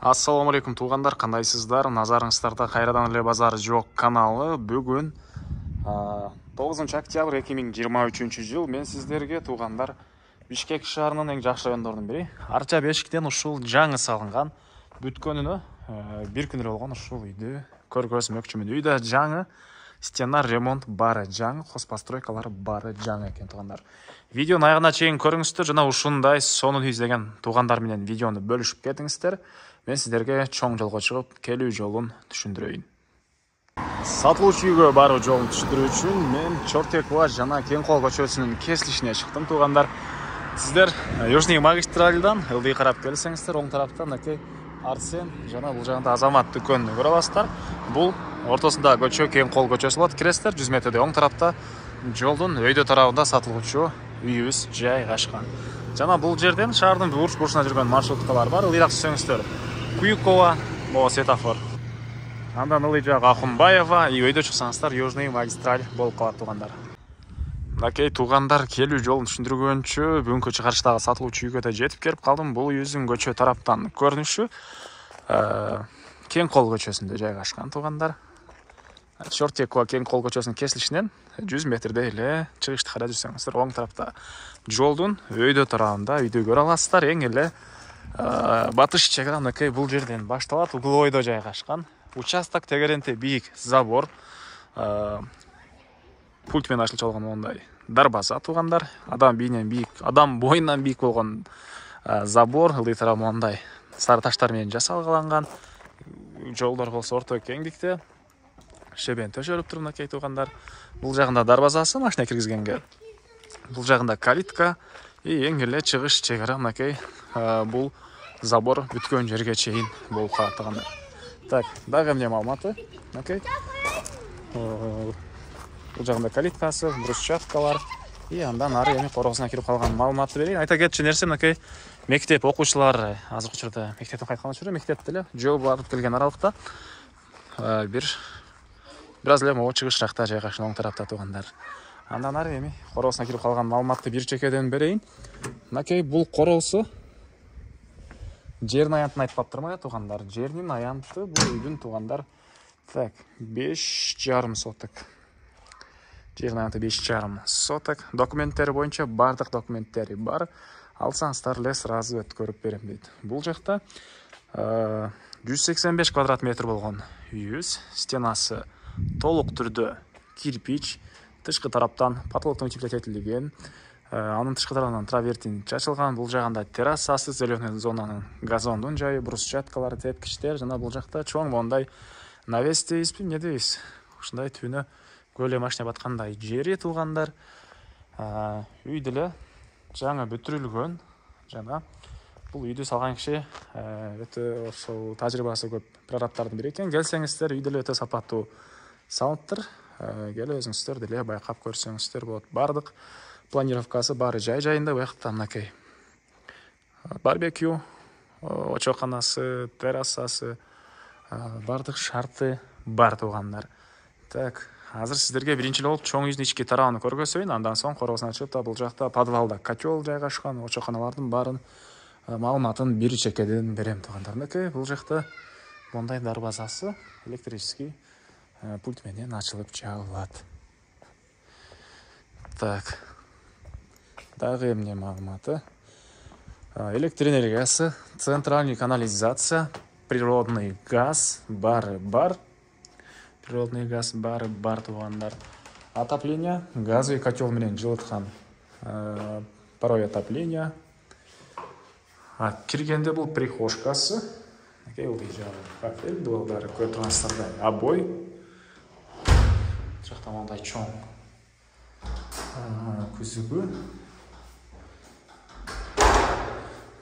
Ассаламу алейкум туғандар, қандайсыздар? Назарыңыздарда Қайрадан эле базары жоқ каналы. Бүгін 9 октябрь 2023 жыл мен сіздерге туғандар Бишкек шаарынын эң жакшы райондорунун бири Арча бешиктен ушул жаңы салынган бүткөнүнө бир күн эле болгон ушул үйдү көргөзмөкчүмүн. Үйдө жаңы стена ремонт бары жаңы, хозпостройкалары бары жаңы экен туғандар. Видеонун аягына чейин көрүңүздөр жана ушундай сонун издеген туғандар менен видеону бөлүшүп кетиңиздер. Мен сіздерге чоң жолго чыгып, келүү жолун түшүндүрөйүн. Сатылуучу үйгө баруу жолун түшүндүрүү үчүн мен Чортекова жана Кеңкол көчөсүнүн кесилишине чыктым туғандар. Сиздер Южный магистральдан ылдый карап келсеңиздер, оң тараптан Накей Арсен жана бул жагында Азамат дүкөнүн көрө аласыздар. Бул ортосунда көчө Кеңкол көчөсү болот. Киресиздер 100 метрдей оң тарапта жолдун өйдө тарабында сатылуучу үйүбүз жайгашкан. Жана бул жерден шаардын бурч-бурчуна жүргөн маршруткалар бар. Ылдыйраак түшсөңүздөр Куйкова, светофор. Андан ылдый жак Ахунбаева, өйдө чыксаңыздар Южный магистраль болуп калат туғандар. Накей туғандар келүү жолун түшүндүргөнчө бүгүнкү чыгарыштагы сатылуучу үйгө да жетип келип калдым. Бул үйүбүздүн көчө тараптан көрүнүшү Кеңкол көчөсүндө жайгашкан туғандар. Чортекова Кеңкол көчөсүнүн кесилишинен 100 метрдей эле чыгышты карап жүрсөңүздөр, оң тарапта жолдун өйдө тарабында үйдү көрө аласыздар. Эң эле батыш чек Накей бул жерден башталат, угловойдо жайгашкан. Участок тегеренте бийик забор, пульт менен ачылчу болгон мондай дарбаза туғандар. Адам боюнан бийик болгон забор, ылдый тарабы мондай сары таштар менен жасалган. Жолдор болсо орто кеңдикте. Шебен төшөлүп туруп Накей туғандар. Бул жагында дарбазасы машина киргизгенге. Бул жагында калитка, эң эле чыгыш чегара Накей бул забор бүткөн жерге чейин болуп калат туғандар. Так, дагы эмне маалыматы? Накей. Бул жагында калиткасы, брусчаткалар, андан ары эми коросуна кирип калган маалыматты берейин. Айта кетчү нерсе Накей мектеп окуучулары азыркы учурда мектептен кайткан учурда мектепте эле жол барып келген аралыкта бираз эле могу чыгышракта жайгашкан, оң тарапта туғандар. Андан ары эми коросуна кирип калган маалыматты бир чекеден берейин. Накей бул короосу жердин аянтын айтып калыптырмын туғандар. Жердин аянты бул үйдүн туғандар 5,5 соток. Жердин аянты 5,5 соток. Документтери боюнча бардык документтери бар. Алсаңыздар эле сразу өткөрүп берем дейт. Бул жакта 185 квадрат метр болгон үйүбүз. Стенасы толук түрдө кирпич, тышкы тараптан потолоктон утеплителген. Анын тышкы тарабынан травертин чачылган. Бул жагында террасасы, зеленый зонанын газондун жайы, брусчаткалар, тепкичтер жана бул жакта чоң мондай навес дейбизби, эмне дейбиз? Ушундай түбүнө көлө машина баткандай жери туғандар. Үй деле жаңы бүтүрүлгөн жана бул үйдү салган киши өтө ошол тажрыйбасы көп прорабтардын бири экен. Келсеңиздер үй деле өтө сапаттуу салыптыр. Келип өзүңүздөр деле байкап көрсөңүздөр болот. Бардык планировкасы бары жай-жайында. Буякта Накей барбекю, очоканасы, террасасы, бардык шарты бар туғандар. Так, азыр сиздерге биринчи эле болуп чоң үйдүн ички тарабын көргөзөйүн. Андан соң короосуна чыгып, бул жакта подвалда котел жайгашкан, очоканалардын баарын маалыматын бир чекеден берем туғандар. Накей бул жакта мондай дарбазасы электрический пульт менен ачылып жабылат. Так, дагы эмне маалыматы? Электр энергиясы, центральный канализация, природный газ бары бар. Природный газ бары бар туғандар. Отопление, газовый котел менен жылыткан паровой отопление. Киргенде бул прихожкасы. Накей ылдый жагы кафель, дубалдары көрүп тургансыздардай обой. Жакта мондай чоң күзүгү.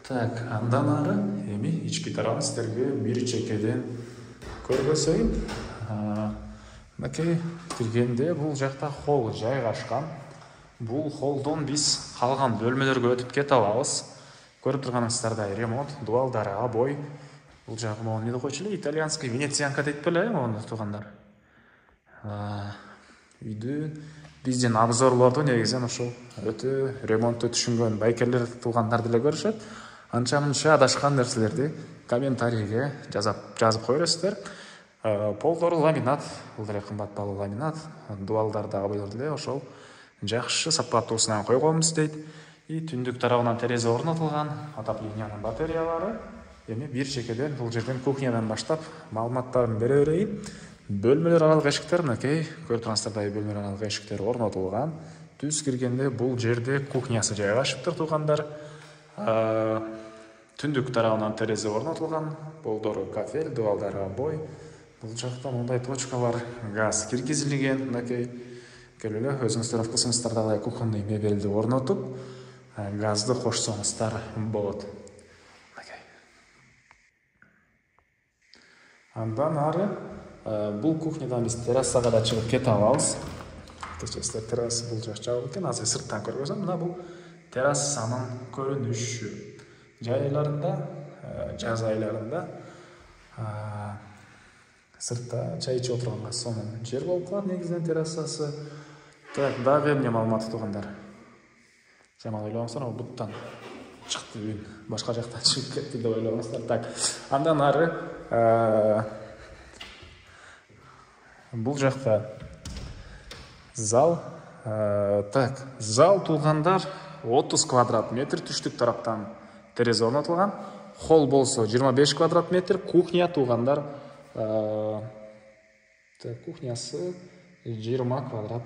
Так, андан ары эми ички тарабын сиздерге бир чекеден көргөзөйүн. Накей киргенде бул жакта холл жайгашкан. Бул холлдон биз калган бөлмөлөргө өтүп кете алабыз. Көрүп турганыңыздардай ремонт, дубалдары обой. Бул жагы могу эмне деп койчу эле? Итальянский венецианка дейт беле, мону туғандар. Үйдү бизден обзорлорду негизинен ошол өтө ремонтту түшүнгөн байкерлер туғандар деле көрүшөт. анча-мынча адашкан нерселерди комментарийге жазып кое бересиздер. Полдору ламинат, бул деле кымбат баалуу ламинат, дуалдар дагы бул эле ошол жакшы сапаттуусунан койгонбуз дейт. Түндүк тарабынан терезе орнотулган, отоплениянын батареялары. Эми бир чекеден бул жерден кухнядан баштап маалыматтарын бере берейин. Бөлмөлөр аралык эшиктер, мынакей көрүп турасыздар, бөлмөлөр аралык эшиктер орнотулган. Түз киргенде бул жерде кухнясы жайгашыптыр туугандар. Түндүк тарабынан терезе орнотулган, полдору кафель, дуалдары обой. Бул жакта мындай точкалар газ киргизилген, мынакей келип эле өзүңүздөр кылсаңыздар дагы кухонный мебелди орнотуп, газды кошсоңуздар болот. Андан ары бул кухнядан биз террасага да чыгып кете алабыз. Кечесиздер терраса бул жак жабык экен, азыр сырттан көргөзөм. Мына бул террасанын көрүнүшү. Жаз айларында сыртта чай ичип отурганга сонун жер болуп калат негизинен террасасы. Так, дагы эмне маалымат туугандар? Жаман ойлобоңуздар, буттан чыкты үн, башка жактан чыгып кетти деп ойлобоңуздар. Так, андан ары бул жакта зал. Так, зал туугандар 30 квадрат метр түштүк тараптан терезе орнотулган. Холл болсо 25 квадрат метр, кухня туугандар кухнясы 20 квадрат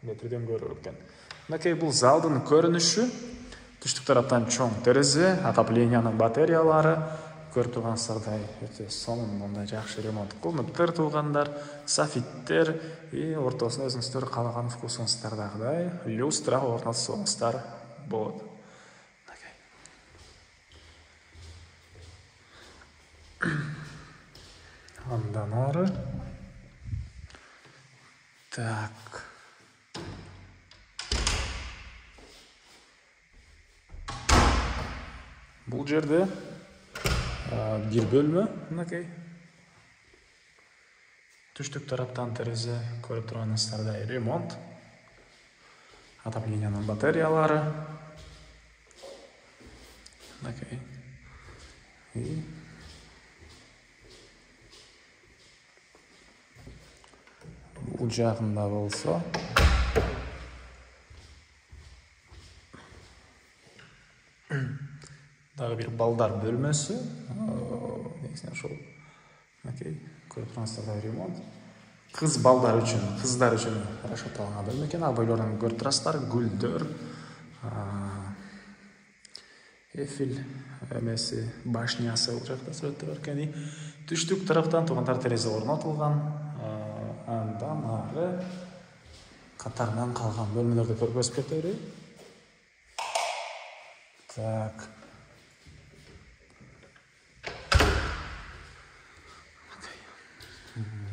метрден көрүлөт экен. Мынакей бул залдын көрүнүшү. Түштүк тараптан чоң терезе, отоплениянын батареялары, көрүп тургансыздардай өтө сонун мындай жакшы ремонт кылыныптыр туугандар, софиттер и ортосуна өзүңүздөр каалаган вкусуңуздардагыдай люстра орнотсоңуздар болот. Андан ары так, бул жерде бир бөлмө, мынакей түштүк тараптан терезе, көрүп турганыңыздардай ремонт, отоплениянын батареялары, мынакей бул жагында болсо дагы бир балдар бөлмөсү. Негизинен ошол мынакей көрүп турасыздар ремонт. Кыздар үчүн расчетталган бөлмө экен. Абойлорун көрүп турасыздар, гүлдөр, Эйфель эмеси, башнясы бул жакта сүрөттө бар экен. Түштүк тараптан туугандар терезе орнотулган. Андан ары катарынан калган бөлмөлөрдү көргөзүп кете берейин. Так.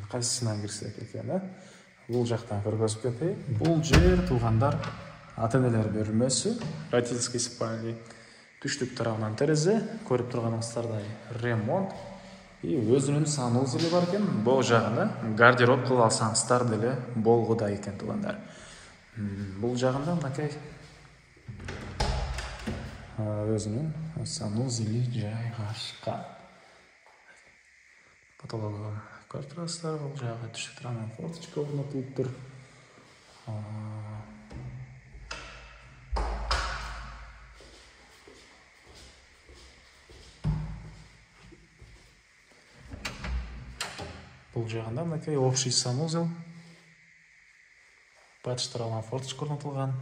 Кайсысынан кирсек экен, бул жактан көргөзүп кетейин. Бул жер туугандар ата-энелер бөлмөсү, родительский спальня. Түштүк тарабынан терезе, көрүп турганыңыздардай ремонт. И өзүнүн санузелі бар экен. Бул жагына гардероб кылып алсаңыздар деле болгудай экен туугандар. Бул жагында мынакей өзүнүн санузели жайгашкан. Потологун көрүп турасыздар, бул жагы түштүк тарабынан форточка орнотулуптур. Бул жагында мынакей общий санузел. Батыш тарабынан форточка орнотулган.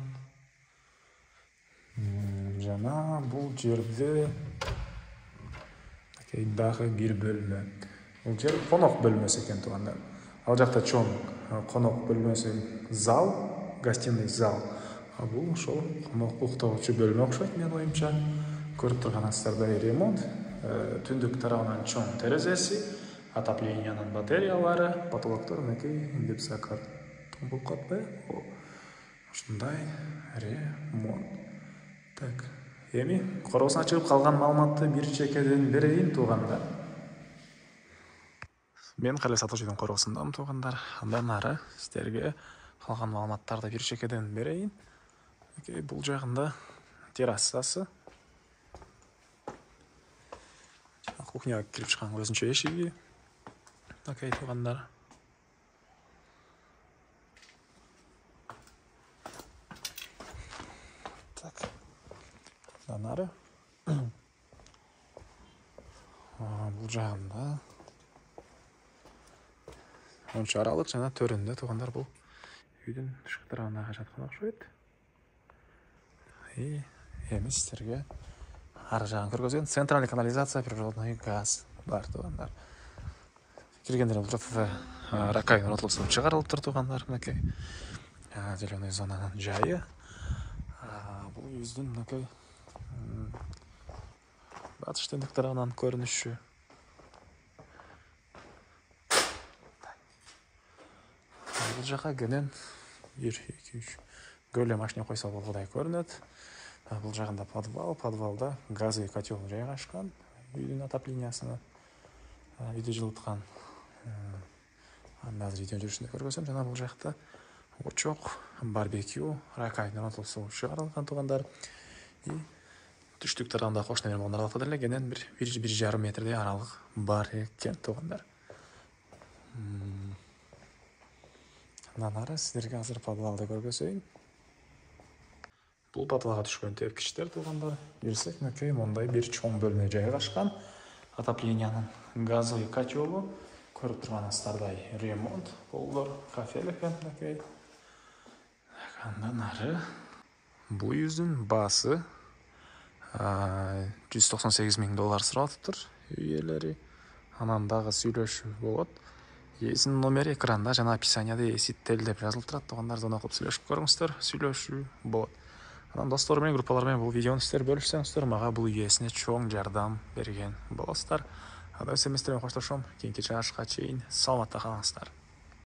Жана бул жерде дагы бир бөлмө. Бул жер конок бөлмөсү экен туугандар. Ал жакта чоң конок бөлмөсү, зал, гостиный зал. Бул ошол конок уктоочу бөлмө окшойт менин оюмча. Көрүп турганыңыздардай ремонт. Түндүк тарабынан чоң терезеси, отоплениянын батареялары, потолоктор мынакей гипсокартон болуп калатпайбы? Ушундай ремонт. Так, эми короосуна чыгып калган маалыматты бир чекеден берейин туугандар. Мен Кале Сатожидин короосундамын туугандар. Андан ары сиздерге калган маалыматтарды бир чекеден берейин. Бул жагында террасасы. кухняға кіріп шыққан өзінше эшиги. Окей, туғандар. Так. Нары. Бұл жағында. Онша аралық жана төрінде туғандар бұл үйдің шықтырағына жатқан ұқсайды. Еміз сіздерге ары жағын көргізген центральный канализация, природный газ бар туғандар. Кіргендер бұл жатыда ракайын ротылып суы шығарылып тұр туғандар. Мінекей зеленый зонаның жайы. Бұл үйіздің мінекей батыс штендік тарағынан көрініші. Бұл жаққа генен 1-2-3 гөлі машина қойса болғыдай көрінеді. Бұл жағында подвалда газы котел жайғашқан. Үйдің отоплениясына үйді жылытқан қазір үйден жүрісінде көргізем. Жана бұл жақта очоқ, барбекю, ракайын ротылып суы шығарылған туғандар. Түштік тарағында қошнамер болған аралық қадірлі генен 1,5 метрде аралық бар екен туғандар. Нанары сіздерге азыр подвалды көргізейін. Бұл подвалға түшкен тепкіштер туғандар. Ерсек мүкей мұндай бір чоң бөлме жайғашқан. Отопленияның газовый котелі. Көріп тұрғаныстардай ремонт болдыр. Кафелі кен мүкей. Нанары. Бұл үйіздің басы $198,000 сұрап тұр. Үйелері. Анандағы сөйлеуші болады. Есінің номері экранда жана описанияда есіттел деп жазылып тұрады. Туғандар зона оқып сөйлешіп көріңіздер, сөйлеуші болады. Анан достарымен, группалармен бұл видеоны сіздер бөлішсеңіздер, маға бұл иесіне чоң жардам берген боласыздар. Ада семестермен қошташам. Кейінгі чашқа чейін саламатта қалыңыздар.